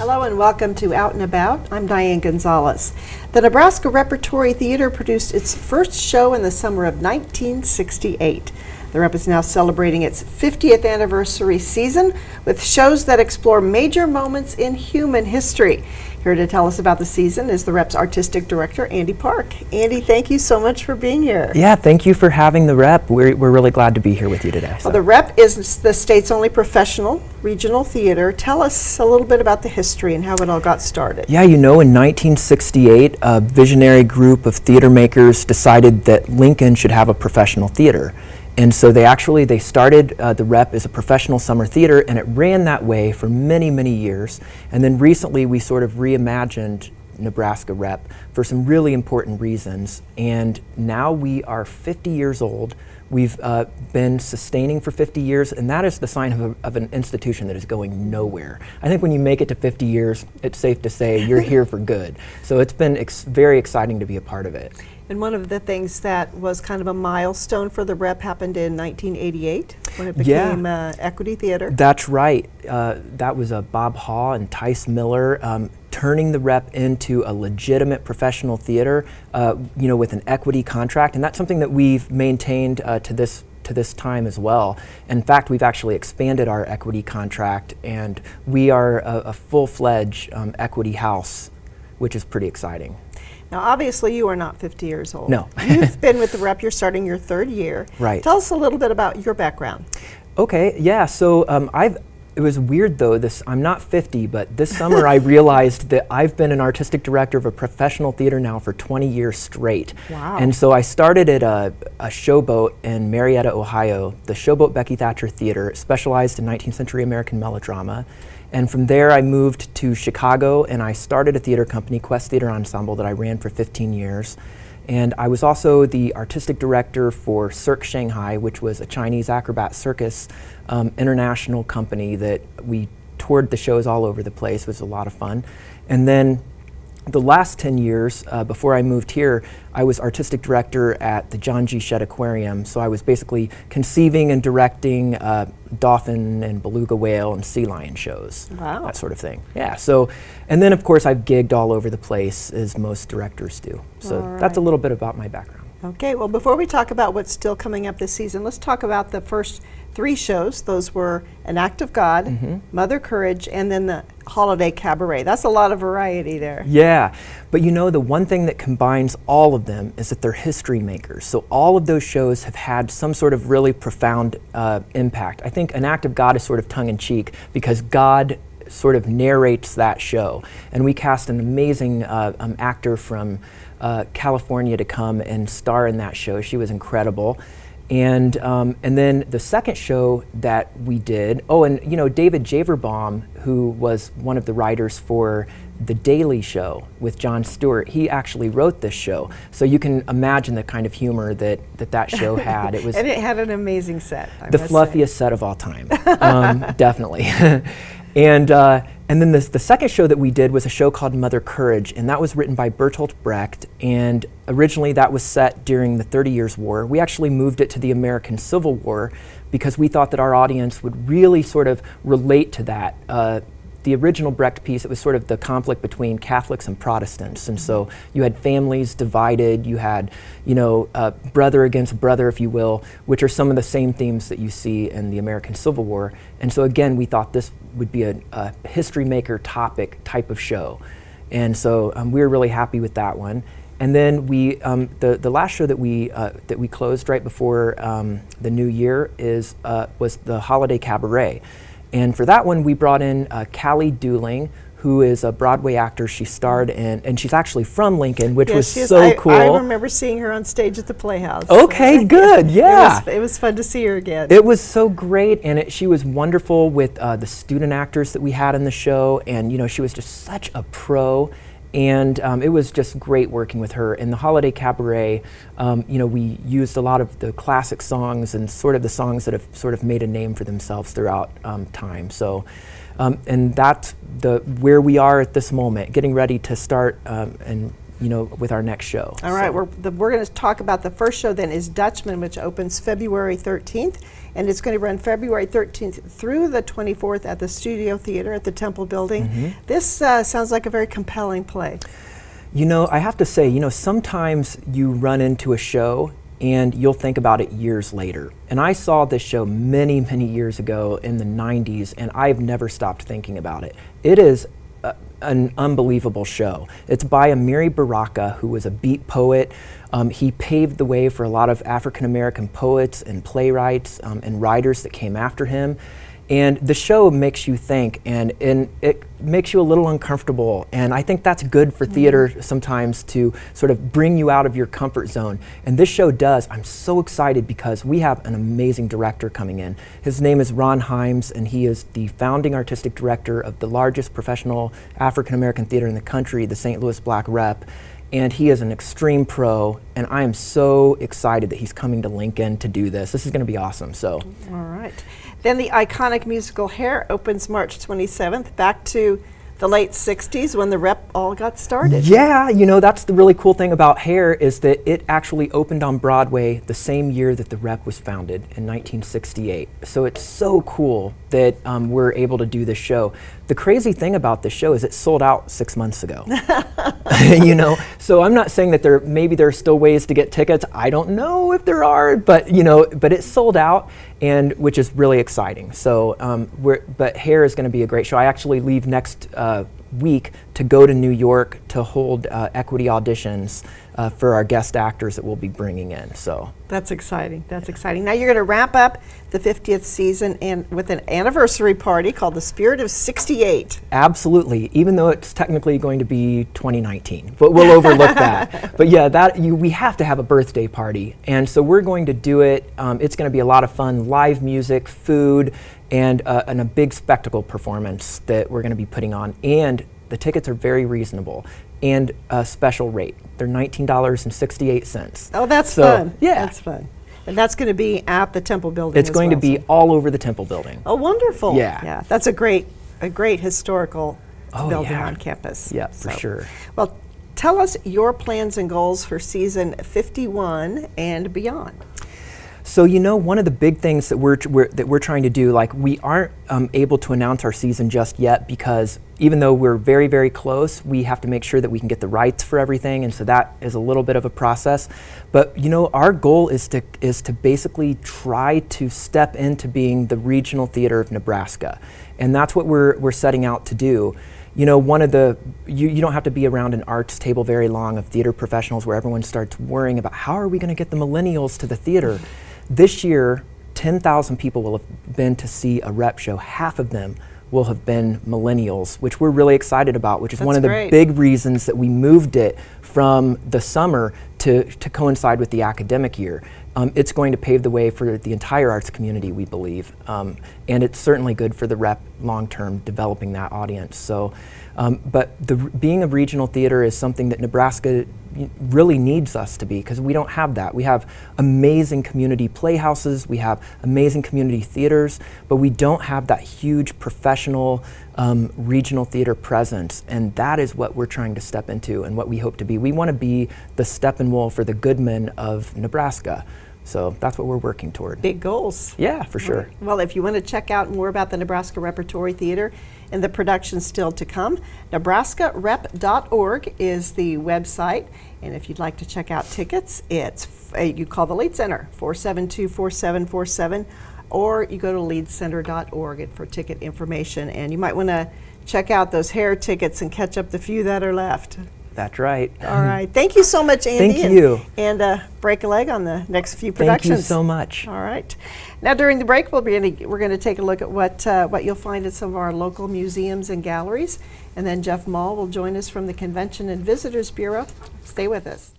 Hello and welcome to Out and About. I'm Diane Gonzalez. The Nebraska Repertory Theater produced its first show in the summer of 1968. The Rep is now celebrating its 50th anniversary season with shows that explore major moments in human history. Here to tell us about the season is the Rep's artistic director, Andy Park. Andy, thank you so much for being here. Yeah, thank you for having the Rep. We're really glad to be here with you today. Well, the Rep is the state's only professional regional theater. Tell us a little bit about the history and how it all got started. Yeah, in 1968, a visionary group of theater makers decided that Lincoln should have a professional theater. And so they started the Rep as a professional summer theater, and it ran that way for many, many years. And then recently we sort of reimagined Nebraska Rep for some really important reasons. And now we are 50 years old. We've been sustaining for 50 years, and that is the sign of an institution that is going nowhere. I think when you make it to 50 years, it's safe to say you're here for good. So it's been very exciting to be a part of it. And one of the things that was kind of a milestone for the Rep happened in 1988 when it became Equity Theater. That's right. That was Bob Haw and Tice Miller turning the Rep into a legitimate professional theater, with an equity contract, and that's something that we've maintained to this time as well. In fact, we've actually expanded our equity contract, and we are a full-fledged equity house, which is pretty exciting. Now, obviously, you are not 50 years old. No. You've been with the Rep. You're starting your third year. Right. Tell us a little bit about your background. Okay. Yeah. So it was weird though. I'm not 50, but this summer I realized that I've been an artistic director of a professional theater now for 20 years straight. Wow. And so I started at a showboat in Marietta, Ohio, the Showboat Becky Thatcher Theater. It specialized in 19th century American melodrama. And from there I moved to Chicago and I started a theater company, Quest Theater Ensemble, that I ran for 15 years. And I was also the artistic director for Cirque Shanghai, which was a Chinese acrobat circus international company that we toured the shows all over the place. It was a lot of fun. And then the last 10 years, before I moved here, I was artistic director at the John G. Shedd Aquarium. So I was basically conceiving and directing dolphin and beluga whale and sea lion shows. Wow. That sort of thing. Yeah, so, and then of course I've gigged all over the place, as most directors do. So that's a little bit about my background. Okay, well, before we talk about what's still coming up this season, let's talk about the first three shows. Those were An Act of God, Mother Courage, and then the Holiday Cabaret. That's a lot of variety there. Yeah, but the one thing that combines all of them is that they're history makers. So all of those shows have had some sort of really profound impact. I think An Act of God is sort of tongue-in-cheek because God sort of narrates that show. And we cast an amazing actor from California to come and star in that show. She was incredible. And then the second show that we did, David Javerbaum, who was one of the writers for The Daily Show with Jon Stewart, he actually wrote this show. So you can imagine the kind of humor that show had. It was and it had an amazing set. The fluffiest set of all time, definitely. And then the second show that we did was a show called Mother Courage, and that was written by Bertolt Brecht, and originally that was set during the 30 Years' War. We actually moved it to the American Civil War because we thought that our audience would really sort of relate to that. The original Brecht piece, it was sort of the conflict between Catholics and Protestants, and so you had families divided, you had, brother against brother, if you will, which are some of the same themes that you see in the American Civil War. And so again, we thought this would be a history maker type of show. And so we were really happy with that one. And then we, the last show that we closed right before the new year was the Holiday Cabaret. And for that one, we brought in Callie Dooling, who is a Broadway actor. She starred in, and she's actually from Lincoln, which was so cool. I remember seeing her on stage at the Playhouse. Okay, good, yeah. It was fun to see her again. It was so great, and she was wonderful with the student actors that we had in the show, and she was just such a pro. And it was just great working with her. In the Holiday Cabaret, we used a lot of the classic songs and sort of the songs that have sort of made a name for themselves throughout time. So, and that's where we are at this moment, getting ready to start and with our next show. All right, So- we're going to talk about the first show then is Dutchman, which opens February 13th, and it's going to run February 13th through the 24th at the Studio Theater at the Temple Building. This sounds like a very compelling play. I have to say, sometimes you run into a show and you'll think about it years later. And I saw this show many, many years ago in the 90s, and I've never stopped thinking about it. It is an unbelievable show. It's by Amiri Baraka, who was a beat poet. He paved the way for a lot of African American poets and playwrights and writers that came after him. And the show makes you think, and it makes you a little uncomfortable. And I think that's good for theater sometimes, to sort of bring you out of your comfort zone. And this show does. I'm so excited because we have an amazing director coming in. His name is Ron Himes, and he is the founding artistic director of the largest professional African American theater in the country, the St. Louis Black Rep. And he is an extreme pro, and I am so excited that he's coming to Lincoln to do this. This is going to be awesome. So, All right. Then the iconic musical Hair opens March 27th, back to the late 60s when the Rep all got started. yeah, that's the really cool thing about Hair, is that it actually opened on Broadway the same year that the Rep was founded in 1968. So it's so cool that we're able to do this show. The crazy thing about this show is it sold out 6 months ago. So I'm not saying that maybe there are still ways to get tickets. I don't know if there are, but it's sold out, and which is really exciting. So but Hair is going to be a great show. I actually leave next week to go to New York to hold equity auditions for our guest actors that we'll be bringing in. So That's exciting. That's exciting. Now you're going to wrap up the 50th season with an anniversary party called the Spirit of 68. absolutely, even though it's technically going to be 2019, but we'll overlook that. But yeah, we have to have a birthday party, and so we're going to do it. It's going to be a lot of fun, live music, food, and a big spectacle performance that we're going to be putting on. And the tickets are very reasonable and a special rate. They're $19.68. Oh, that's So, fun. yeah. That's fun. And that's going to be at the Temple Building It's as going to well, be so- all over the Temple Building. Oh, wonderful. Yeah. Yeah, that's a great historical Oh, building yeah. on campus. Yeah, for sure. Well, tell us your plans and goals for season 51 and beyond. So one of the big things that we're trying to do, like, we aren't able to announce our season just yet, because even though we're very, very close, we have to make sure that we can get the rights for everything, and so that is a little bit of a process. But our goal is to basically try to step into being the regional theater of Nebraska, and that's what we're setting out to do. One of the, you don't have to be around an arts table very long of theater professionals where everyone starts worrying about how are we going to get the millennials to the theater. This year, 10,000 people will have been to see a Rep show. Half of them will have been millennials, which we're really excited about, which is one of the great. big reasons that we moved it from the summer to coincide with the academic year. It's going to pave the way for the entire arts community, we believe, and it's certainly good for the Rep long-term, developing that audience. So, but being a regional theater is something that Nebraska really needs us to be, because we don't have that. We have amazing community playhouses, we have amazing community theaters, but we don't have that huge professional regional theater presence, and that is what we're trying to step into and what we hope to be. We want to be the Steppenwolf or the Goodman of Nebraska. So that's what we're working toward. Big goals. Yeah, for sure. Well, if you want to check out more about the Nebraska Repertory Theater and the productions still to come, nebraskarep.org is the website. And if you'd like to check out tickets, you call the Lead Center, 472-4747, or you go to leadcenter.org for ticket information. And you might want to check out those Hair tickets and catch up the few that are left. That's right. All right. Thank you so much, Andy. Thank you. And break a leg on the next few Thank productions. you so much. All right. Now, during the break, we're going to take a look at what you'll find at some of our local museums and galleries. And then Jeff Mall will join us from the Convention and Visitors Bureau. Stay with us.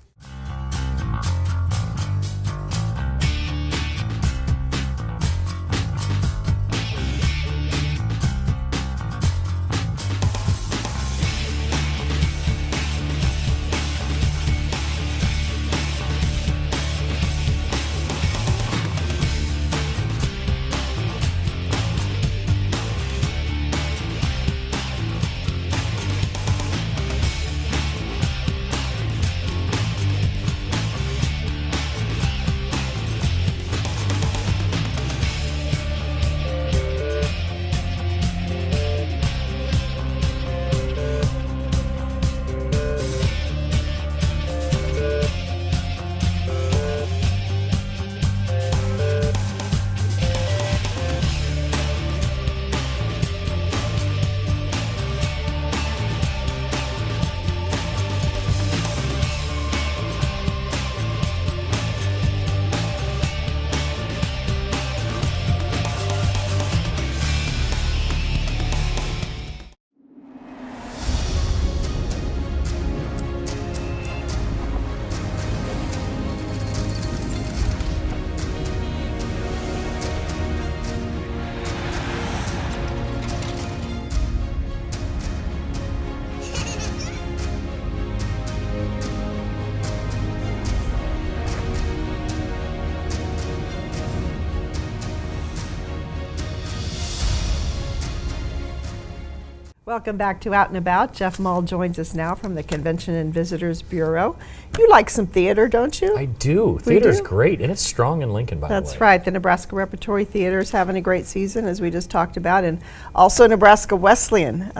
Welcome back to Out and About. Jeff Mull joins us now from the Convention and Visitors Bureau. You like some theater, don't you? I do. Theater's great, and it's strong in Lincoln, by the way. That's right. The Nebraska Repertory Theater is having a great season, as we just talked about, and also Nebraska Wesleyan,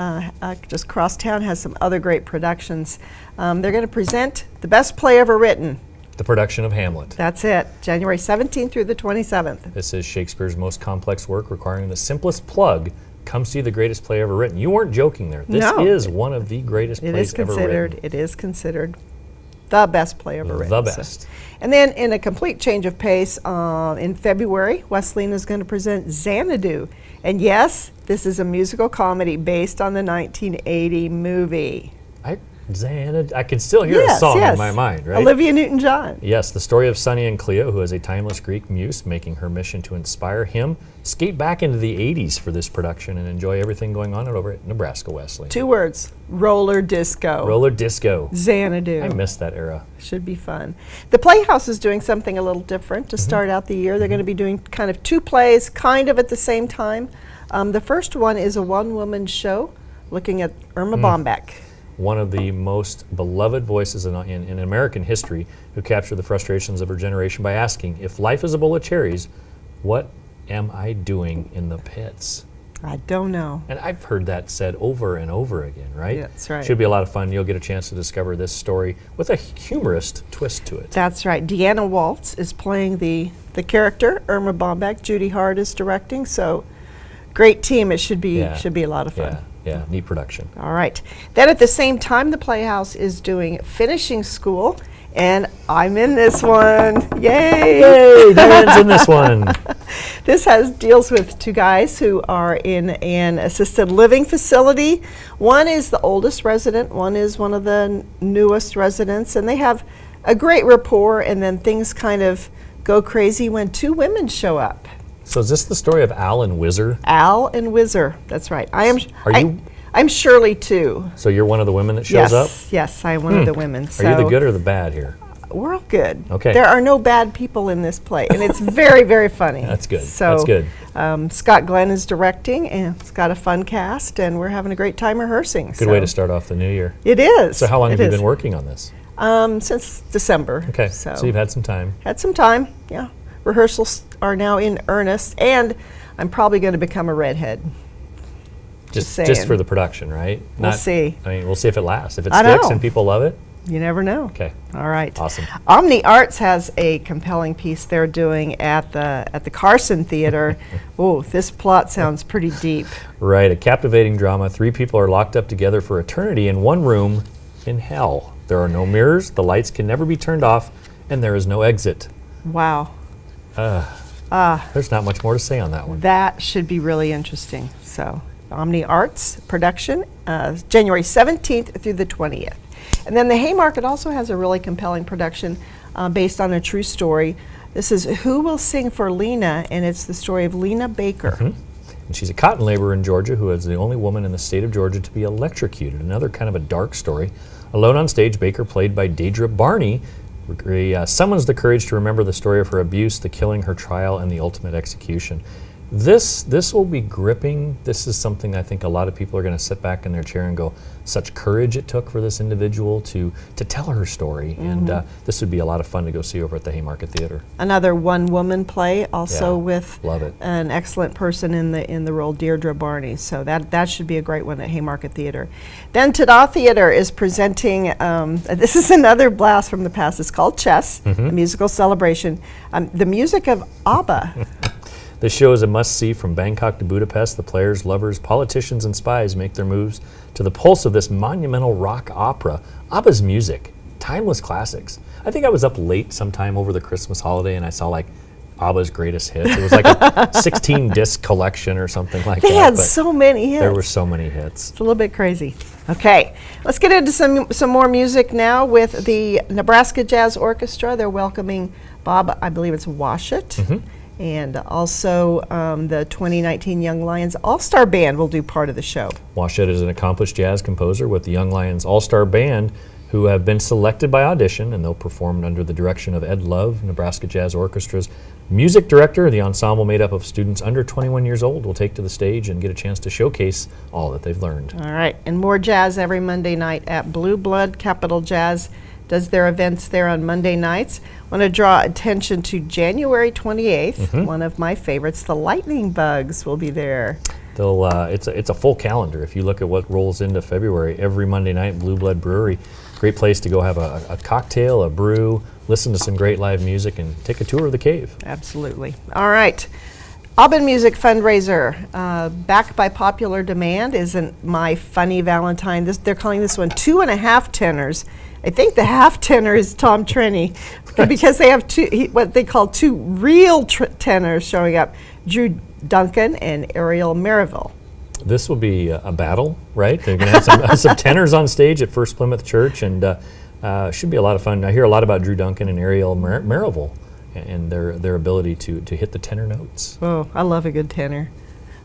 just across town, has some other great productions. They're going to present The Best Play Ever Written. The production of Hamlet. That's it, January 17th through the 27th. This is Shakespeare's most complex work, requiring the simplest plug. Come see the greatest play ever written. You weren't joking there. This No. is one of the greatest plays ever written. It is considered the best play ever written. The So- best. And then in a complete change of pace, in February, Wesleyan is going to present Xanadu. And yes, this is a musical comedy based on the 1980 movie. I can still hear the song in my mind, right? Olivia Newton-John. Yes, the story of Sunny and Cleo, who is a timeless Greek muse, making her mission to inspire him. Skate back into the 80s for this production and enjoy everything going on over at Nebraska Wesleyan. 2 words, roller disco. Roller disco. Xanadu. I missed that era. Should be fun. The Playhouse is doing something a little different to start out the year. They're going to be doing kind of 2 plays kind of at the same time. The first one is a one-woman show looking at Irma Bombeck. One of the most beloved voices in American history, who captured the frustrations of her generation by asking, if life is a bowl of cherries, what am I doing in the pits? I don't know. And I've heard that said over and over again, right? Yeah, that's right. Should be a lot of fun. You'll get a chance to discover this story with a humorist twist to it. That's right. Deanna Waltz is playing the character, Irma Bombeck. Judy Hart is directing, so great team. It should be a lot of fun. Yeah, neat production. All right. Then at the same time, the Playhouse is doing Finishing School, and I'm in this one. Yay! Yay, Diane's in this one. This deals with 2 guys who are in an assisted living facility. One is the oldest resident, one is one of the newest residents, and they have a great rapport, and then things kind of go crazy when 2 women show up. So is this the story of Al and Whizzer? Al and Whizzer, that's right. you- I'm Shirley too. So you're one of the women that shows up? Yes, I'm one of the women. Are you the good or the bad here? We're all good. Okay. There are no bad people in this play, and it's very, very funny. That's good. So, That's good. Scott Glenn is directing, and it's got a fun cast, and we're having a great time rehearsing. Good way to start off the new year. It is. So how long have It you is. been working on this? Since December. Okay, So, so you've had some time. had some time, yeah. Rehearsals are now in earnest, and I'm probably going to become a redhead. Just saying. for the production, right? We'll see. I mean, we'll see if it lasts. If it I sticks know. and people love it, You never know. okay, All right. awesome. Omni Arts has a compelling piece they're doing at the Carson Theater. Oh, this plot sounds pretty deep. Right, a captivating drama. 3 people are locked up together for eternity in one room in hell. There are no mirrors, the lights can never be turned off, and there is no exit. Wow. There's not much more to say on that one. That should be really interesting. So, Omni Arts production, January 17th through the 20th. And then the Haymarket also has a really compelling production based on a true story. This is Who Will Sing for Lena, and it's the story of Lena Baker. And she's a cotton laborer in Georgia who is the only woman in the state of Georgia to be electrocuted. Another kind of a dark story. Alone on stage, Baker, played by Deidre Barney, summons the courage to remember the story of her abuse, the killing, her trial, and the ultimate execution. This will be gripping. This is something I think a lot of people are going to sit back in their chair and go, such courage it took for this individual to tell her story. And this would be a lot of fun to go see over at the Haymarket Theater. Another one-woman play, also Yeah, with love it. an excellent person in the role, Deirdre Barney. So that should be a great one at Haymarket Theater. Then Tada Theater is presenting. This is another blast from the past. It's called Chess, a musical celebration. The music of ABBA. This show is a must-see. From Bangkok to Budapest. The players, lovers, politicians, and spies make their moves to the pulse of this monumental rock opera. ABBA's music, timeless classics. I think I was up late sometime over the Christmas holiday and I saw like ABBA's greatest hits. It was like a 16-disc collection or something like that. They had but so many hits. there were so many hits. It's a little bit crazy. Okay, let's get into some more music now with the Nebraska Jazz Orchestra. They're welcoming Bob, I believe it's Washut. And also the 2019 Young Lions All-Star Band will do part of the show. Washut is an accomplished jazz composer with the Young Lions All-Star Band, who have been selected by audition, and they'll perform under the direction of Ed Love, Nebraska Jazz Orchestra's Music director, the ensemble made up of students under 21 years old, will take to the stage and get a chance to showcase all that they've learned. All right, and more jazz every Monday night at Blue Blood. Capital Jazz does their events there on Monday nights. Want to draw attention to January 28th, one of my favorites, the Lightning Bugs will be there. It's a full calendar. If you look at what rolls into February, every Monday night, Blue Blood Brewery, great place to go have a cocktail, a brew, listen to some great live music, and take a tour of the cave. Absolutely. All right. Aubin Music fundraiser, back by popular demand, isn't My Funny Valentine. They're calling this one 2.5 tenors. I think the half tenor is Tom Trenny because they have what they call two real tenors showing up, Drew Duncan and Ariel Meriville. This will be a battle, right? They're going to have some tenors on stage at First Plymouth Church, and should be a lot of fun. I hear a lot about Drew Duncan and Ariel Meriville and their ability to hit the tenor notes. Oh, I love a good tenor.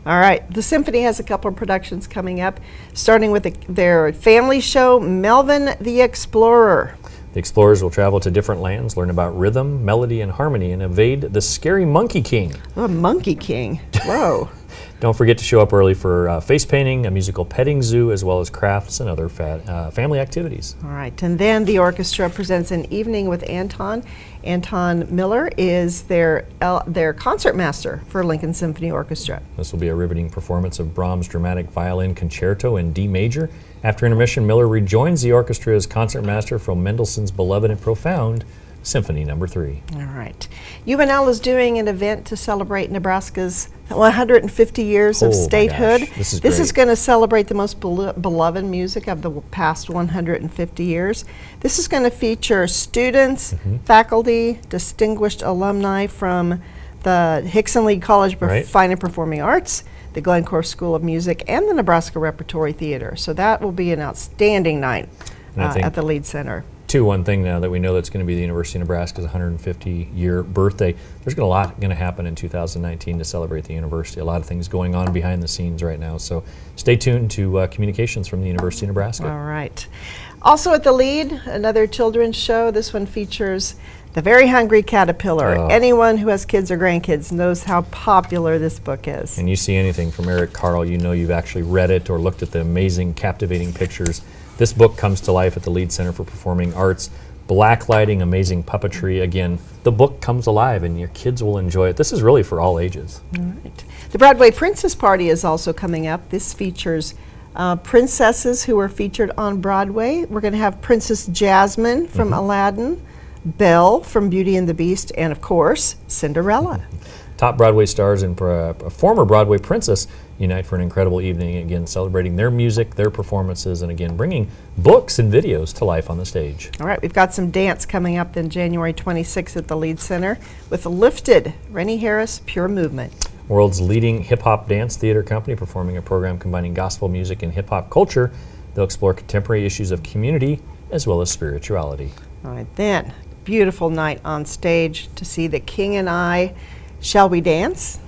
All right, the Symphony has a couple of productions coming up, starting with their family show, Melvin the Explorer. The explorers will travel to different lands, learn about rhythm, melody, and harmony, and evade the scary Monkey King. Oh, Monkey King. Whoa. Don't forget to show up early for face painting, a musical petting zoo, as well as crafts and other family activities. All right, and then the orchestra presents an evening with Anton. Anton Miller is their concertmaster for Lincoln Symphony Orchestra. This will be a riveting performance of Brahms' dramatic violin concerto in D major. After intermission, Miller rejoins the orchestra as concertmaster from Mendelssohn's beloved and profound Symphony No. 3. All right. UNL is doing an event to celebrate Nebraska's 150 years of Oh my statehood. gosh, this is This great. is going to celebrate the most beloved music of the past 150 years. This is going to feature students, faculty, distinguished alumni from the Hickson Lee College of Right. Fine and Performing Arts, the Glencore School of Music, and the Nebraska Repertory Theater. So that will be an outstanding night And I think at the Lead Center. One thing now that we know that's going to be the University of Nebraska's 150-year birthday, there's a lot going to happen in 2019 to celebrate the university. A lot of things going on behind the scenes right now. So stay tuned to communications from the University of Nebraska. All right. Also at the Lead, another children's show. This one features The Very Hungry Caterpillar. Oh. Anyone who has kids or grandkids knows how popular this book is. And you see anything from Eric Carle, you know you've actually read it or looked at the amazing, captivating pictures. This book comes to life at the Lead Center for Performing Arts. Black lighting, amazing puppetry. Again, the book comes alive and your kids will enjoy it. This is really for all ages. All right. The Broadway Princess Party is also coming up. This features princesses who are featured on Broadway. We're going to have Princess Jasmine from Aladdin, Belle from Beauty and the Beast, and of course, Cinderella. Top Broadway stars and a former Broadway princess unite for an incredible evening, again celebrating their music, their performances, and again bringing books and videos to life on the stage. All right, we've got some dance coming up in January 26th at the Lead Center with Lifted, Rennie Harris, Pure Movement. World's leading hip-hop dance theater company performing a program combining gospel music and hip-hop culture. They'll explore contemporary issues of community as well as spirituality. All right, then, beautiful night on stage to see The King and I. Shall we dance?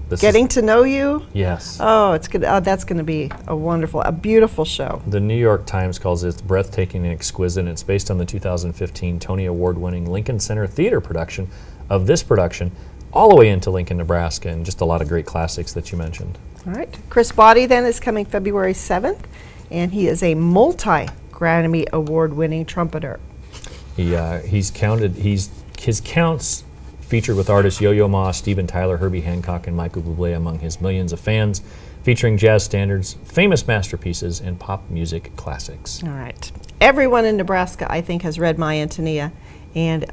This Getting is, to know you. yes. Oh, it's good. Oh, that's going to be a beautiful show. The New York Times calls it breathtaking and exquisite, and it's based on the 2015 Tony Award-winning Lincoln Center Theater production of this production, all the way into Lincoln, Nebraska, and just a lot of great classics that you mentioned. All right, Chris Body then is coming February 7th, and he is a multi-Grammy Award-winning trumpeter. His counts featured with artists Yo-Yo Ma, Steven Tyler, Herbie Hancock, and Michael Bublé among his millions of fans, featuring jazz standards, famous masterpieces, and pop music classics. All right. Everyone in Nebraska, I think, has read My Antonia, and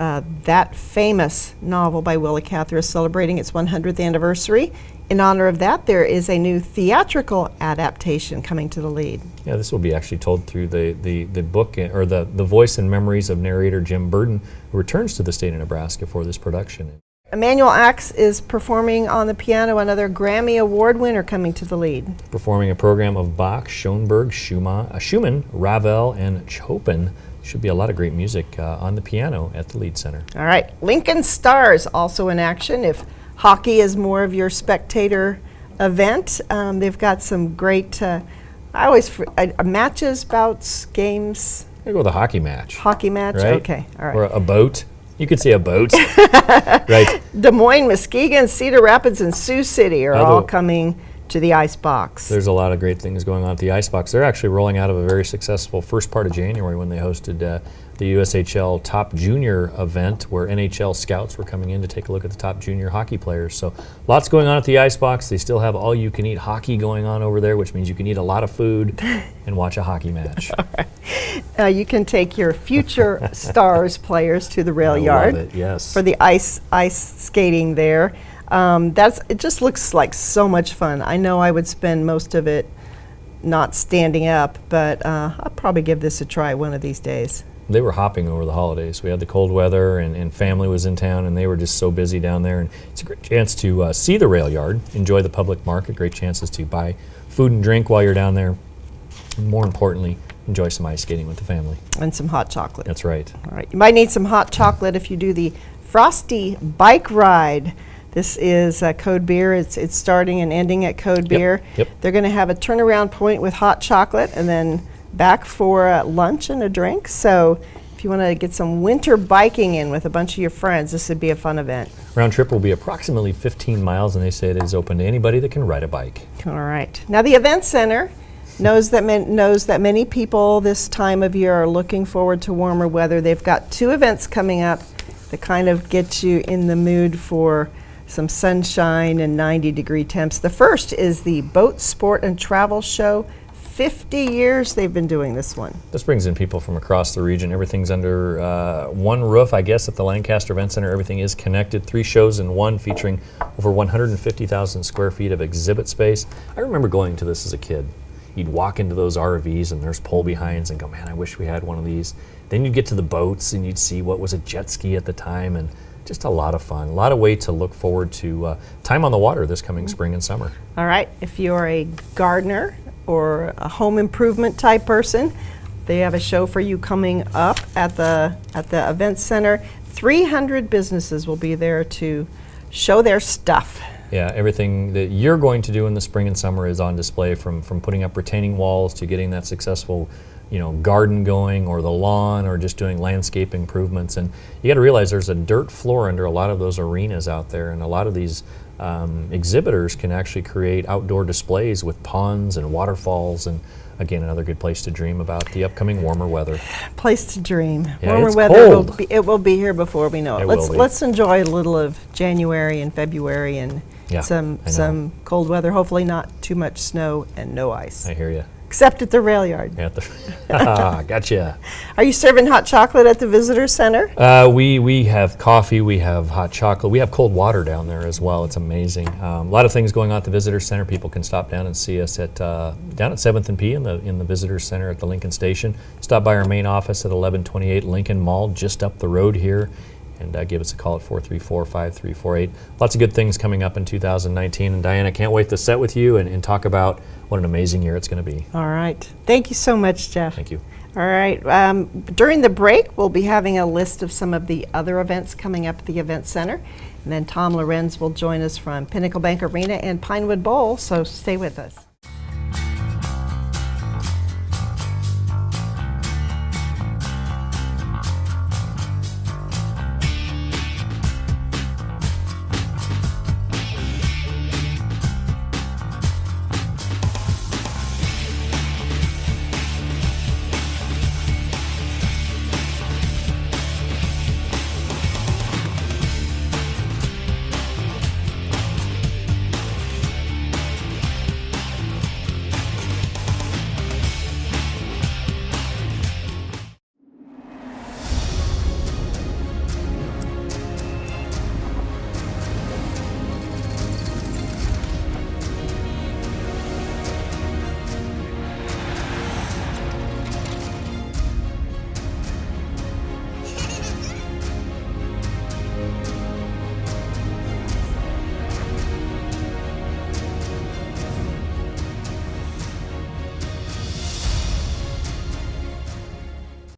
that famous novel by Willa Cather is celebrating its 100th anniversary. In honor of that, there is a new theatrical adaptation coming to the Lead. Yeah, this will be actually told through the book, or the voice and memories of narrator Jim Burden, who returns to the state of Nebraska for this production. Emmanuel Axe is performing on the piano, another Grammy Award winner coming to the Lead. Performing a program of Bach, Schoenberg, Schumann, Ravel, and Chopin. Should be a lot of great music on the piano at the Lead Center. All right, Lincoln Stars also in action. If hockey is more of your spectator event, they've got some great matches, bouts, games. I'm gonna go with a hockey match. Hockey match? Right? Okay, all right. Or a boat. You could say a boat. Right. Des Moines, Muskegon, Cedar Rapids, and Sioux City are all Although- coming to the ice box. There's a lot of great things going on at the Icebox. They're actually rolling out of a very successful first part of January when they hosted the USHL Top Junior event where NHL scouts were coming in to take a look at the top junior hockey players. So lots going on at the Icebox. They still have all-you-can-eat hockey going on over there, which means you can eat a lot of food and watch a hockey match. You can take your future Stars players to the rail I yard love it, yes. for the ice skating there. It just looks like so much fun. I know I would spend most of it not standing up, but I'll probably give this a try one of these days. They were hopping over the holidays. We had the cold weather, and family was in town, and they were just so busy down there. And it's a great chance to see the rail yard, enjoy the public market, great chances to buy food and drink while you're down there. And more importantly, enjoy some ice skating with the family. And some hot chocolate. That's right. All right. You might need some hot chocolate if you do the Frosty Bike Ride. This is Code Beer. It's starting and ending at Code Beer. Yep. They're going to have a turnaround point with hot chocolate and then back for lunch and a drink. So if you want to get some winter biking in with a bunch of your friends, this would be a fun event. Round trip will be approximately 15 miles, and they say it is open to anybody that can ride a bike. All right. Now the Event Center knows that many people this time of year are looking forward to warmer weather. They've got 2 events coming up that kind of get you in the mood for some sunshine and 90-degree temps. The first is the Boat Sport and Travel Show. 50 years they've been doing this one. This brings in people from across the region. Everything's under one roof, I guess, at the Lancaster Event Center. Everything is connected. 3 shows in one, featuring over 150,000 square feet of exhibit space. I remember going to this as a kid. You'd walk into those RVs and there's pole behinds and go, man, I wish we had one of these. Then you'd get to the boats and you'd see what was a jet ski at the time, and just a lot of fun. A lot of way to look forward to time on the water this coming spring and summer. All right, if you're a gardener or a home improvement type person, they have a show for you coming up at the Event Center. 300 businesses will be there to show their stuff. Yeah, everything that you're going to do in the spring and summer is on display, from putting up retaining walls to getting that successful garden going, or the lawn, or just doing landscape improvements. And you got to realize there's a dirt floor under a lot of those arenas out there, and a lot of these exhibitors can actually create outdoor displays with ponds and waterfalls, and again, another good place to dream about the upcoming warmer weather. Place to dream. Yeah, Warmer it's weather cold. will be here before we know it. It will be. Let's enjoy a little of January and February and Yeah, I know. some cold weather. Hopefully not too much snow and no ice. I hear you. Except at the rail yard. Gotcha. Are you serving hot chocolate at the visitor center? We have coffee, we have hot chocolate, we have cold water down there as well. It's amazing. A lot of things going on at the visitor center. People can stop down and see us at down at 7th and P in the visitor center at the Lincoln Station. Stop by our main office at 1128 Lincoln Mall, just up the road here, and give us a call at 434-5348. Lots of good things coming up in 2019. And Diana, can't wait to sit with you and talk about what an amazing year it's going to be. All right. Thank you so much, Jeff. Thank you. All right. During the break, we'll be having a list of some of the other events coming up at the Event Center. And then Tom Lorenz will join us from Pinnacle Bank Arena and Pinewood Bowl, so stay with us.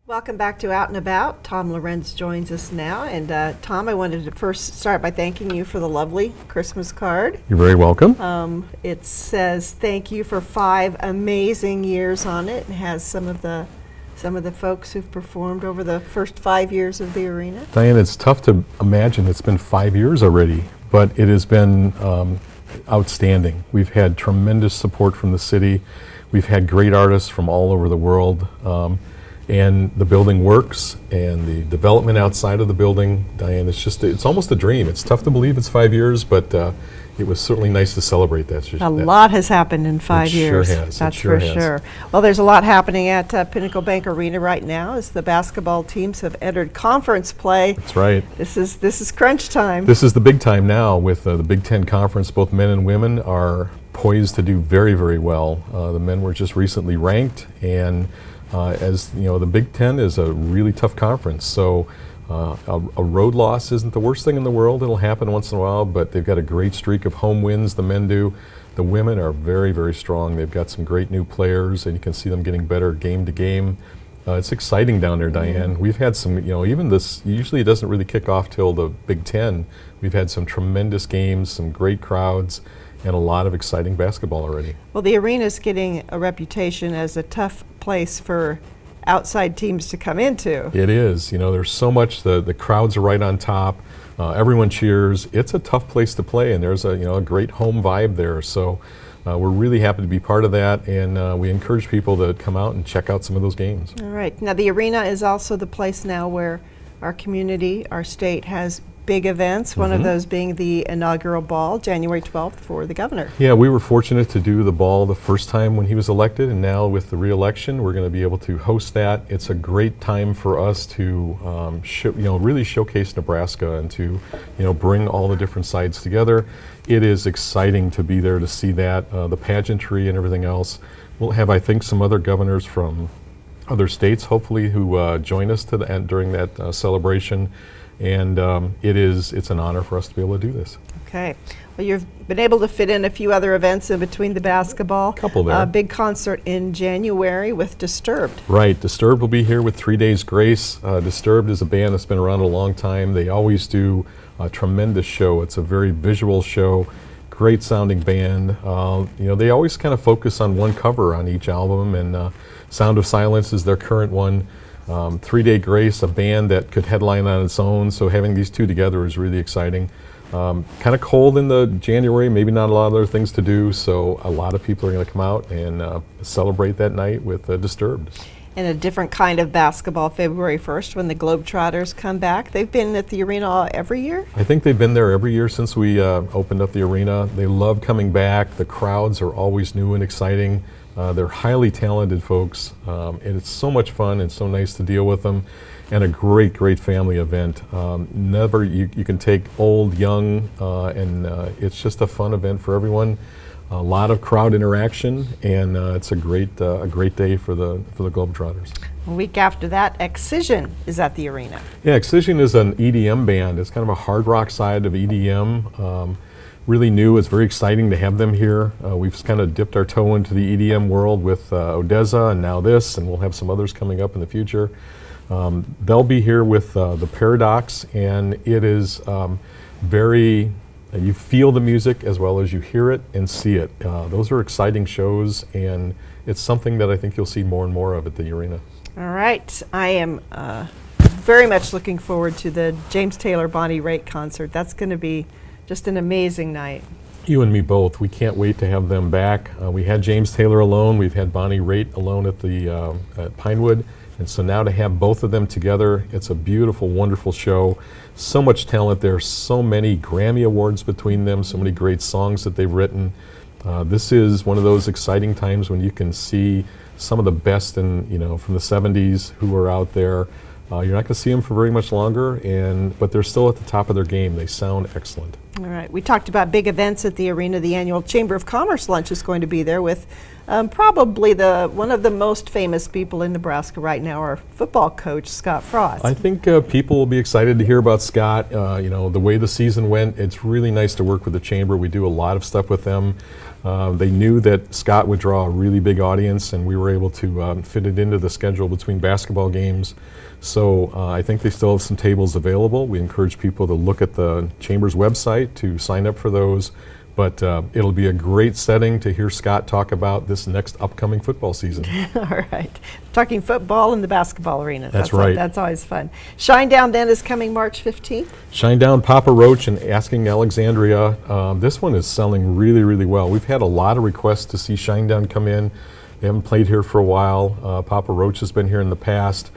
Welcome back to Out and About. Tom Lorenz joins us now. And Tom, I wanted to first start by thanking you for the lovely Christmas card. You're very welcome. It says thank you for 5 amazing years on it. It has some of the some of the folks who've performed over the first 5 years of the arena? Diane, it's tough to imagine it's been 5 years already, but it has been outstanding. We've had tremendous support from the city. We've had great artists from all over the world. And the building works, and the development outside of the building, Diane, it's almost a dream. It's tough to believe it's 5 years, but it was certainly nice to celebrate that. A lot has happened in 5 sure years. has. It That's sure for has. sure. Well, there's a lot happening at Pinnacle Bank Arena right now as the basketball teams have entered conference play. That's right. This is crunch time. This is the big time now with the Big Ten Conference. Both men and women are poised to do very, very well. The men were just recently ranked, and as you know, the Big Ten is a really tough conference. So a road loss isn't the worst thing in the world. It'll happen once in a while, but they've got a great streak of home wins, the men do. The women are very, very strong. They've got some great new players, and you can see them getting better game to game. It's exciting down there, Diane. We've had some, even this, usually it doesn't really kick off till the Big Ten. We've had some tremendous games, some great crowds, and a lot of exciting basketball already. Well, the arena is getting a reputation as a tough place for outside teams to come into. It is. There's so much. The crowds are right on top. Everyone cheers. It's a tough place to play, and there's a great home vibe there. So we're really happy to be part of that, and we encourage people to come out and check out some of those games. All right. Now, the arena is also the place now where our community, our state, has big events, one of those being the inaugural ball, January 12th, for the governor. Yeah, we were fortunate to do the ball the first time when he was elected, and now with the re-election, we're going to be able to host that. It's a great time for us to really showcase Nebraska and to bring all the different sides together. It is exciting to be there to see that, the pageantry and everything else. We'll have, I think, some other governors from other states, hopefully, who join us to the end during that celebration. And it's an honor for us to be able to do this. Okay. Well, you've been able to fit in a few other events in between the basketball. Couple there. A big concert in January with Disturbed. Right. Disturbed will be here with 3 Days Grace. Disturbed is a band that's been around a long time. They always do a tremendous show. It's a very visual show. Great sounding band. They always kind of focus on one cover on each album, and Sound of Silence is their current one. 3 Day Grace, a band that could headline on its own, so having these two together is really exciting. Kind of cold in the January, maybe not a lot of other things to do, so a lot of people are going to come out and celebrate that night with Disturbed. And a different kind of basketball, February 1st, when the Globetrotters come back. They've been at the arena every year? I think they've been there every year since we opened up the arena. They love coming back. The crowds are always new and exciting. They're highly talented folks, and it's so much fun and so nice to deal with them, and a great, great family event. You can take old, young, and it's just a fun event for everyone. A lot of crowd interaction, and it's a great day for the Globetrotters. A week after that, Excision is at the arena. Yeah, Excision is an EDM band. It's kind of a hard rock side of EDM. Really new. It's very exciting to have them here. We've kind of dipped our toe into the EDM world with ODESZA and now this, and we'll have some others coming up in the future. They'll be here with the Paradox, and it is you feel the music as well as you hear it and see it. Those are exciting shows, and it's something that I think you'll see more and more of at the arena. All right. I am very much looking forward to the James Taylor Bonnie Raitt concert. That's going to be just an amazing night. You and me both. We can't wait to have them back. We had James Taylor alone. We've had Bonnie Raitt alone at the at Pinewood. And so now to have both of them together, it's a beautiful, wonderful show. So much talent there, so many Grammy Awards between them, so many great songs that they've written. This is one of those exciting times when you can see some of the best from the 70s who are out there. You're not going to see them for very much longer, but they're still at the top of their game. They sound excellent. All right. We talked about big events at the arena. The annual Chamber of Commerce lunch is going to be there with probably one of the most famous people in Nebraska right now, our football coach, Scott Frost. I think people will be excited to hear about Scott. The way the season went, it's really nice to work with the Chamber. We do a lot of stuff with them. They knew that Scott would draw a really big audience, and we were able to fit it into the schedule between basketball games. So I think they still have some tables available. We encourage people to look at the Chamber's website to sign up for those. But it'll be a great setting to hear Scott talk about this next upcoming football season. All right. Talking football in the basketball arena. That's right. That's always fun. Shinedown then is coming March 15th. Shinedown, Papa Roach, and Asking Alexandria. This one is selling really, really well. We've had a lot of requests to see Shinedown come in. They haven't played here for a while. Papa Roach has been here in the past.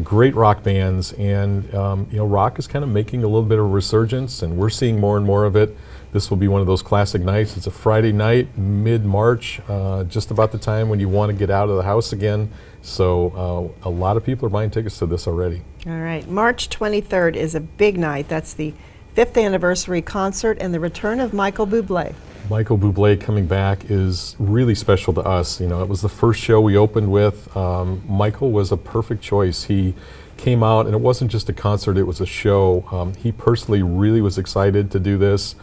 Great rock bands, and rock is kind of making a little bit of a resurgence, and we're seeing more and more of it. This will be one of those classic nights. It's a Friday night, mid-March, just about the time when you want to get out of the house again. So a lot of people are buying tickets to this already. All right. March 23rd is a big night. That's the 5th anniversary concert and the return of Michael Bublé. Michael Bublé coming back is really special to us. It was the first show we opened with. Michael was a perfect choice. He came out, and it wasn't just a concert, it was a show. He personally really was excited to do this.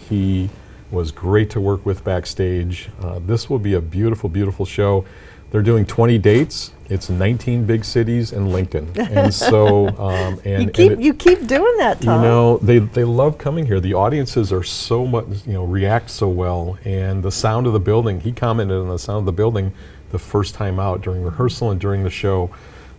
He was great to work with backstage. This will be a beautiful, beautiful show. They're doing 20 dates. It's 19 big cities and Lincoln. And so, you keep doing that, Tom. they love coming here. The audiences are so much, react so well. And the sound of the building, he commented on the sound of the building the first time out during rehearsal and during the show.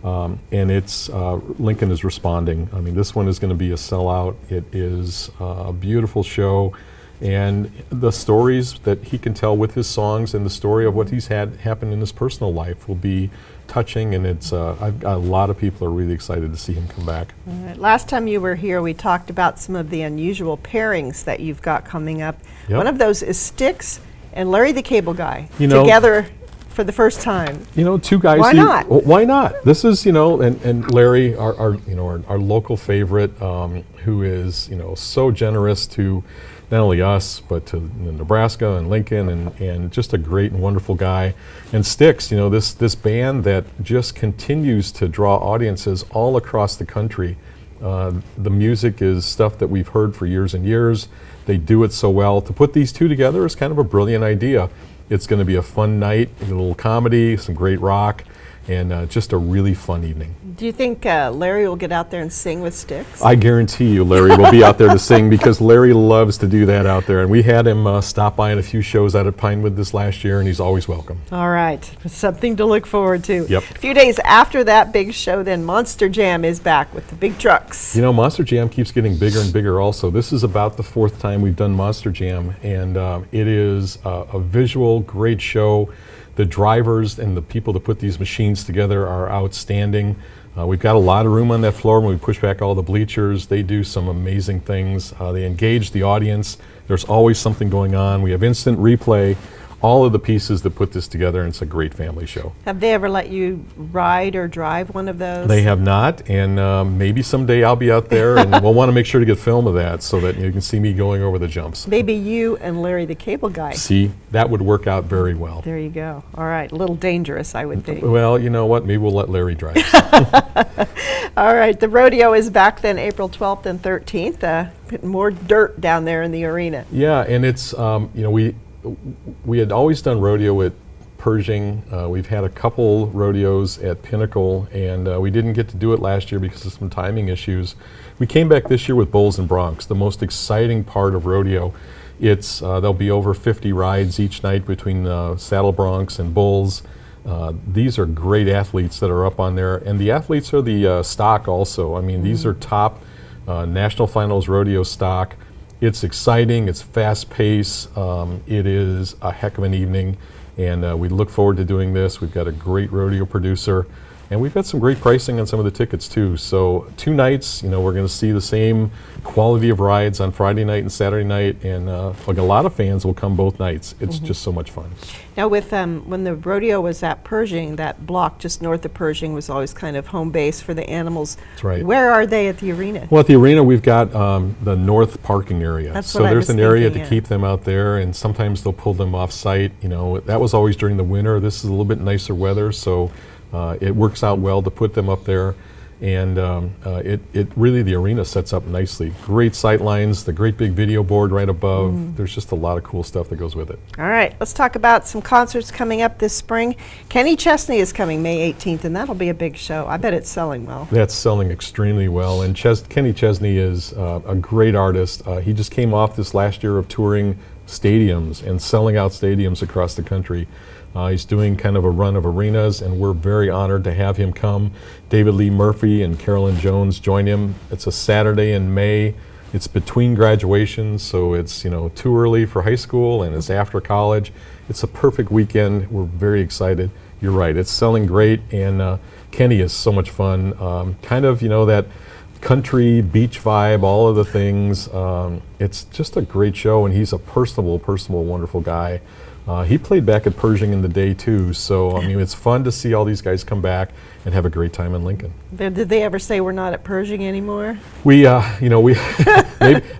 And it's, Lincoln is responding. I mean, this one is going to be a sellout. It is a beautiful show. And the stories that he can tell with his songs and the story of what he's had happen in his personal life will be touching, and it's a lot of people are really excited to see him come back. All right. Last time you were here, we talked about some of the unusual pairings that you've got coming up. Yep. One of those is Styx and Larry the Cable Guy together for the first time. Two guys. Why not? Why not? This is, and Larry, our local favorite, who is, so generous to not only us, but to Nebraska and Lincoln, and just a great and wonderful guy. And Styx, this band that just continues to draw audiences all across the country. The music is stuff that we've heard for years and years. They do it so well. To put these two together is kind of a brilliant idea. It's going to be a fun night, a little comedy, some great rock, and just a really fun evening. Do you think Larry will get out there and sing with Styx? I guarantee you Larry will be out there to sing, because Larry loves to do that out there. And we had him stop by in a few shows out at Pinewood this last year, and he's always welcome. All right. Something to look forward to. Yep. A few days after that big show, then Monster Jam is back with the big trucks. Monster Jam keeps getting bigger and bigger also. This is about the 4th time we've done Monster Jam, and it is a visual, great show. The drivers and the people that put these machines together are outstanding. We've got a lot of room on that floor when we push back all the bleachers. They do some amazing things. They engage the audience. There's always something going on. We have instant replay. All of the pieces that put this together, and it's a great family show. Have they ever let you ride or drive one of those? They have not, and maybe someday I'll be out there, and we'll want to make sure to get film of that so that you can see me going over the jumps. Maybe you and Larry the Cable Guy. See, that would work out very well. There you go. All right, a little dangerous, I would think. Well, you know what? Maybe we'll let Larry drive. All right, the rodeo is back then April 12th and 13th. Putting more dirt down there in the arena. Yeah, and it's, we had always done rodeo at Pershing. We've had a couple rodeos at Pinnacle, and we didn't get to do it last year because of some timing issues. We came back this year with Bulls and Broncs, the most exciting part of rodeo. It's there'll be over 50 rides each night between saddle broncs and bulls. These are great athletes that are up on there, and the athletes are the stock also. I mean, these are top National Finals rodeo stock. It's exciting, it's fast paced, it is a heck of an evening, and we look forward to doing this. We've got a great rodeo producer, and we've got some great pricing on some of the tickets too. So 2 nights, we're going to see the same quality of rides on Friday night and Saturday night, and like a lot of fans will come both nights. It's just so much fun. Now with when the rodeo was at Pershing, that block just north of Pershing was always kind of home base for the animals. That's right. Where are they at the arena? Well, at the arena we've got the north parking area. That's so what I there's was an area thinking, to keep them out there, and sometimes they'll pull them off site. That was always during the winter. This is a little bit nicer weather, so it works out well to put them up there. And it really, the arena sets up nicely. Great sight lines, the great big video board right above. There's just a lot of cool stuff that goes with it. All right, let's talk about some concerts coming up this spring. Kenny Chesney is coming May 18th, and that'll be a big show. I bet it's selling well. That's selling extremely well. And Kenny Chesney is a great artist. He just came off this last year of touring stadiums and selling out stadiums across the country. He's doing kind of a run of arenas, and we're very honored to have him come. David Lee Murphy and Carolyn Jones join him. It's a Saturday in May. It's between graduations, so it's too early for high school and it's after college. It's a perfect weekend. We're very excited. You're right, it's selling great, and Kenny is so much fun. Kind of that country beach vibe, all of the things. It's just a great show, and he's a personable, wonderful guy. He played back at Pershing in the day too, so it's fun to see all these guys come back and have a great time in Lincoln. Did they ever say we're not at Pershing anymore? We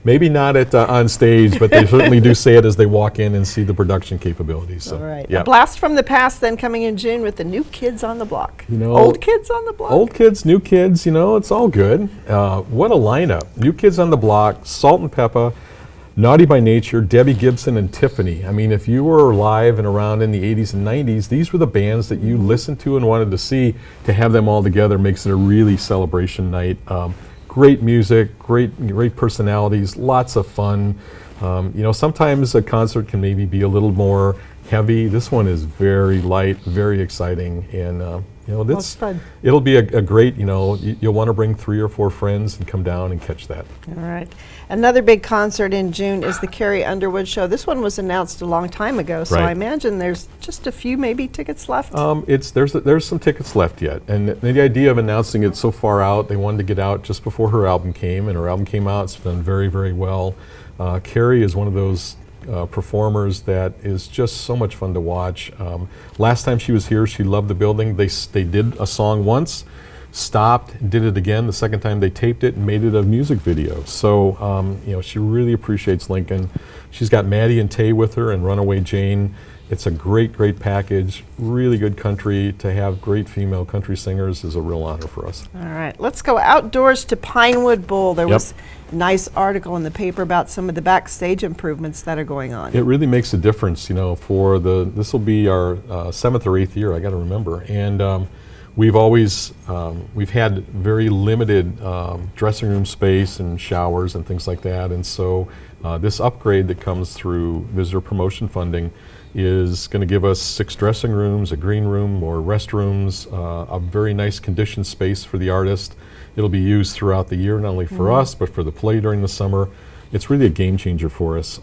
maybe not at on stage, but they certainly do say it as they walk in and see the production capabilities. So, All right. yeah. A blast from the past then coming in June with the New Kids on the Block. know, Old Kids on the Block. Old kids, new kids, it's all good. What a lineup. New Kids on the Block, Salt and Peppa, Naughty by Nature, Debbie Gibson, and Tiffany. If you were alive and around in the 80s and 90s, these were the bands that you listened to and wanted to see. To have them all together makes it a really celebration night. Great music, great personalities, lots of fun. Sometimes a concert can maybe be a little more heavy. This one is very light, very exciting, and it's fun. It'll be a great, you'll want to bring 3 or 4 friends and come down and catch that. All right. Another big concert in June is the Carrie Underwood Show. This one was announced a long time ago, so Right. I imagine there's just a few maybe tickets left. There's some tickets left yet, and the idea of announcing it so far out, they wanted to get out just before her album came, and her album came out. It's done very, very well. Carrie is one of those performers that is just so much fun to watch. Last time she was here, she loved the building. They did a song once, stopped, did it again. The second time they taped it and made it a music video. So she really appreciates Lincoln. She's got Maddie and Tay with her and Runaway Jane. It's a great package. Really good country. To have great female country singers is a real honor for us. All right, let's go outdoors to Pinewood Bowl. There Yep. was a nice article in the paper about some of the backstage improvements that are going on. It really makes a difference, for this will be our 7th or 8th year, I got to remember. And we've had very limited dressing room space and showers and things like that. And so this upgrade that comes through visitor promotion funding is going to give us 6 dressing rooms, a green room, more restrooms, a very nice conditioned space for the artist. It'll be used throughout the year, not only for us, but for the play during the summer. It's really a game changer for us.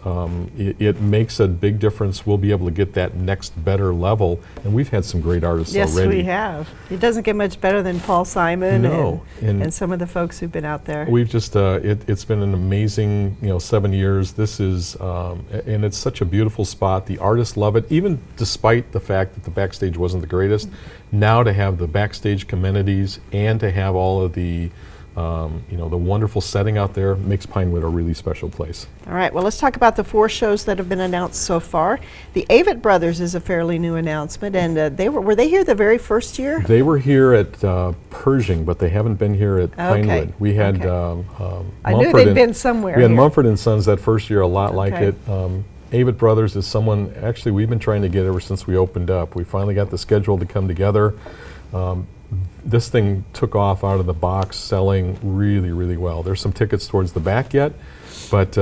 It makes a big difference. We'll be able to get that next better level, and we've had some great artists Yes, already. we have. It doesn't get much better than Paul Simon No, and some of the folks who've been out there. We've just, it's been an amazing, 7 years. This is, and it's such a beautiful spot. The artists love it, even despite the fact that the backstage wasn't the greatest. Now to have the backstage amenities and to have all of the, the wonderful setting out there makes Pinewood a really special place. All right, well, let's talk about the 4 shows that have been announced so far. The Avett Brothers is a fairly new announcement, and were they here the very first year? They were here at Pershing, but they haven't been here at Pinewood. We had I knew they'd been somewhere We had here. Mumford & Sons that first year, a lot like Okay. it. Avett Brothers is someone, actually, we've been trying to get ever since we opened up. We finally got the schedule to come together. This thing took off out of the box, selling really, really well. There's some tickets towards the back yet, but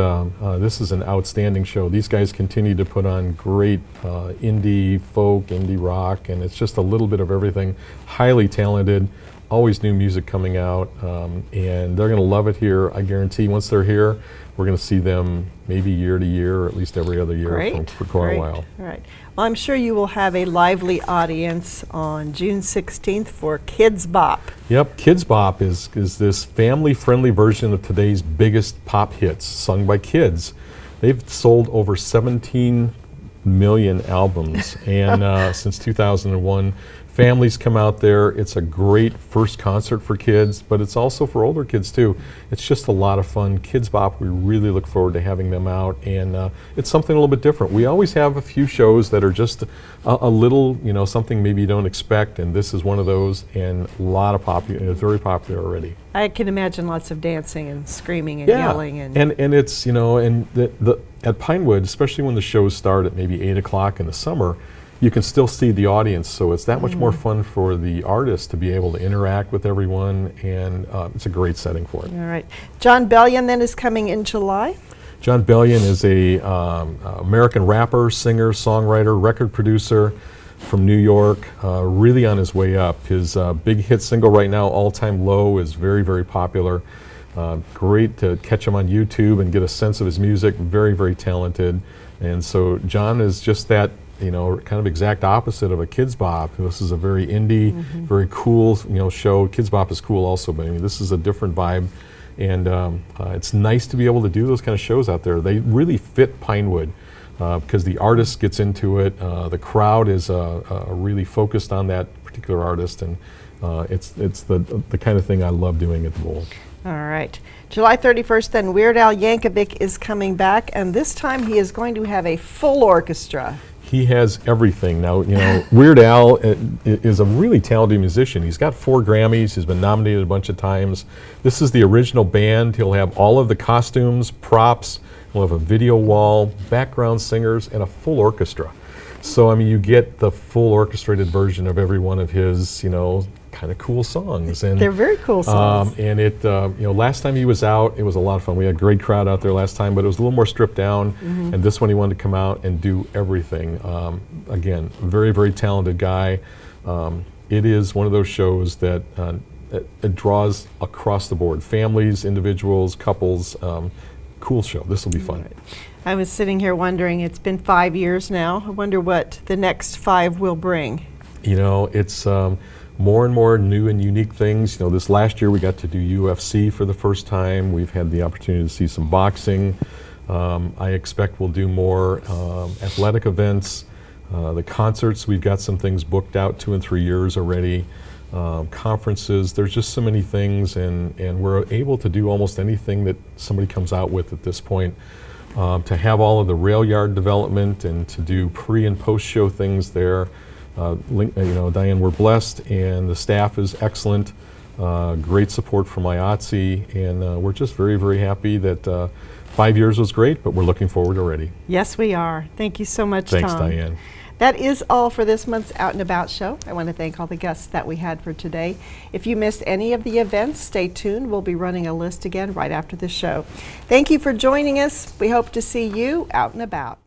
this is an outstanding show. These guys continue to put on great indie folk, indie rock, and it's just a little bit of everything. Highly talented, always new music coming out, and they're going to love it here. I guarantee once they're here, we're going to see them maybe year to year, or at least every other year for quite a while. All right. Well, I'm sure you will have a lively audience on June 16th for Kids Bop. Yep, Kids Bop is this family-friendly version of today's biggest pop hits, sung by kids. They've sold over 17 million albums, and since 2001, Families come out there. It's a great first concert for kids, but it's also for older kids too. It's just a lot of fun. Kids Bop, we really look forward to having them out, and it's something a little bit different. We always have a few shows that are just a little, something maybe you don't expect, and this is one of those, and a lot of it's very popular already. I can imagine lots of dancing and screaming and yelling. And it's, and at Pinewood, especially when the shows start at maybe 8 o'clock in the summer, you can still see the audience, so it's that much more fun for the artists to be able to interact with everyone, and it's a great setting for it. All right. John Bellion then is coming in July. John Bellion is a American rapper, singer, songwriter, record producer from New York, really on his way up. His big hit single right now, All Time Low, is very, very popular. Great to catch him on YouTube and get a sense of his music. Very, very talented. And so John is just that, kind of exact opposite of a Kids Bop. This is a very indie, very cool, show. Kids Bop is cool also, but this is a different vibe. And it's nice to be able to do those kind of shows out there. They really fit Pinewood because the artist gets into it. The crowd is really focused on that particular artist, and it's the kind of thing I love doing at the Bowl. All right. July 31st, then Weird Al Yankovic is coming back, and this time he is going to have a full orchestra. He has everything. Now, Weird Al is a really talented musician. He's got 4 Grammys. He's been nominated a bunch of times. This is the original band. He'll have all of the costumes, props. He'll have a video wall, background singers, and a full orchestra. So, you get the full orchestrated version of every one of his, kind of cool songs. And they're very cool songs. And it, last time he was out, it was a lot of fun. We had a great crowd out there last time, but it was a little more stripped down. And this one, he wanted to come out and do everything. Again, very, very talented guy. It is one of those shows that it draws across the board. Families, individuals, couples. Cool show. This will be fun. Right. I was sitting here wondering, it's been 5 years now. I wonder what the next 5 will bring. It's more and more new and unique things. This last year we got to do UFC for the first time. We've had the opportunity to see some boxing. I expect we'll do more athletic events. The concerts, we've got some things booked out 2 and 3 years already. Conferences, there's just so many things, and we're able to do almost anything that somebody comes out with at this point. To have all of the rail yard development and to do pre and post show things there. Diane, we're blessed, and the staff is excellent. Great support from IATSE, and we're just very, very happy that 5 years was great, but we're looking forward already. Yes, we are. Thank you so much, Thanks, Tom. Diane. That is all for this month's Out and About show. I want to thank all the guests that we had for today. If you missed any of the events, stay tuned. We'll be running a list again right after the show. Thank you for joining us. We hope to see you out and about.